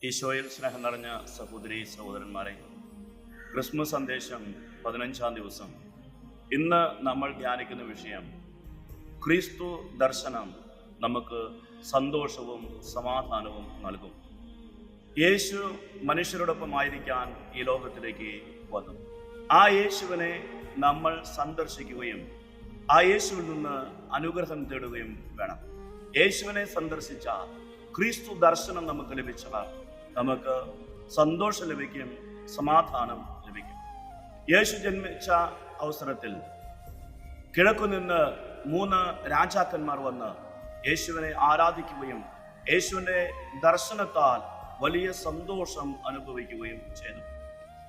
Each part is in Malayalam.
ഈശോയിൽ സ്നേഹം നിറഞ്ഞ സഹോദരി സഹോദരന്മാരെ, ക്രിസ്മസ് സന്ദേശം 15-ാം ദിവസം. ഇന്ന് നമ്മൾ ധ്യാനിക്കുന്ന വിഷയം ക്രിസ്തു ദർശനം നമുക്ക് സന്തോഷവും സമാധാനവും നൽകും. യേശു മനുഷ്യരോടൊപ്പം ആയിരിക്കാൻ ഈ ലോകത്തിലേക്ക് വന്നു. ആ യേശുവിനെ നമ്മൾ സന്ദർശിക്കുകയും ആ യേശുവിൽ നിന്ന് അനുഗ്രഹം തേടുകയും വേണം. യേശുവിനെ സന്ദർശിച്ച ക്രിസ്തു ദർശനം നമുക്ക് ലഭിച്ചാൽ നമുക്ക് സന്തോഷം ലഭിക്കും, സമാധാനം ലഭിക്കും. യേശു ജന്മിച്ച അവസരത്തിൽ കിഴക്കുനിന്ന് 3 രാജാക്കന്മാർ വന്ന് യേശുവിനെ ആരാധിക്കുകയും യേശുവിൻ്റെ ദർശനത്താൽ വലിയ സന്തോഷം അനുഭവിക്കുകയും ചെയ്തു.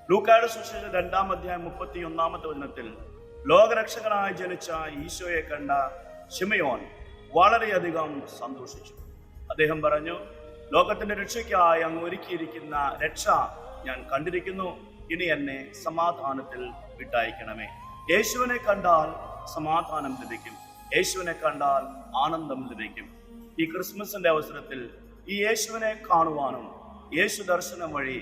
ലൂക്കായുടെ സുവിശേഷം 2-ാം അധ്യായം 31-ാമത്തെ വചനത്തിൽ ലോകരക്ഷകനായി ജനിച്ച ഈശോയെ കണ്ട ശിമയോൻ വളരെയധികം സന്തോഷിച്ചു. അദ്ദേഹം പറഞ്ഞു, ലോകത്തിന്റെ രക്ഷയ്ക്കായി അങ്ങ് ഒരുക്കിയിരിക്കുന്ന രക്ഷ ഞാൻ കണ്ടിരിക്കുന്നു. ഇനി എന്നെ സമാധാനത്തിൽ വിട്ടയക്കണമേ. യേശുവിനെ കണ്ടാൽ സമാധാനം ലഭിക്കും, യേശുവിനെ കണ്ടാൽ ആനന്ദം ലഭിക്കും. ഈ ക്രിസ്മസിന്റെ അവസരത്തിൽ ഈ യേശുവിനെ കാണുവാനും യേശു ദർശനം വഴി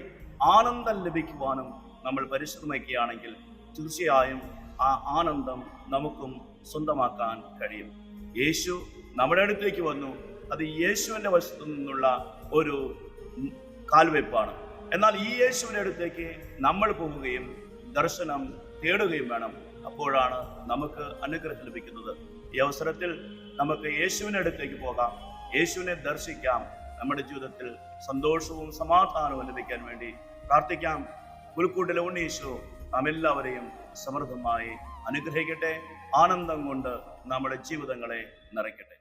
ആനന്ദം ലഭിക്കുവാനും നമ്മൾ പരിശ്രമിക്കുകയാണെങ്കിൽ തീർച്ചയായും ആ ആനന്ദം നമുക്കും സ്വന്തമാക്കാൻ കഴിയും. യേശു നമ്മുടെ അടുത്തേക്ക് വന്നു. അത് യേശുവിൻ്റെ വശത്തു നിന്നുള്ള ഒരു കാൽവെപ്പാണ്. എന്നാൽ ഈ യേശുവിൻ്റെ അടുത്തേക്ക് നമ്മൾ പോവുകയും ദർശനം തേടുകയും വേണം. അപ്പോഴാണ് നമുക്ക് അനുഗ്രഹം ലഭിക്കുന്നത്. ഈ അവസരത്തിൽ നമുക്ക് യേശുവിൻ്റെ അടുത്തേക്ക് പോകാം, യേശുവിനെ ദർശിക്കാം. നമ്മുടെ ജീവിതത്തിൽ സന്തോഷവും സമാധാനവും ലഭിക്കാൻ വേണ്ടി പ്രാർത്ഥിക്കാം. പുൽക്കൂട്ടിലെ ഉണ്ണീശോ നാം എല്ലാവരെയും സമൃദ്ധമായി അനുഗ്രഹിക്കട്ടെ. ആനന്ദം കൊണ്ട് നമ്മുടെ ജീവിതങ്ങളെ നിറയ്ക്കട്ടെ.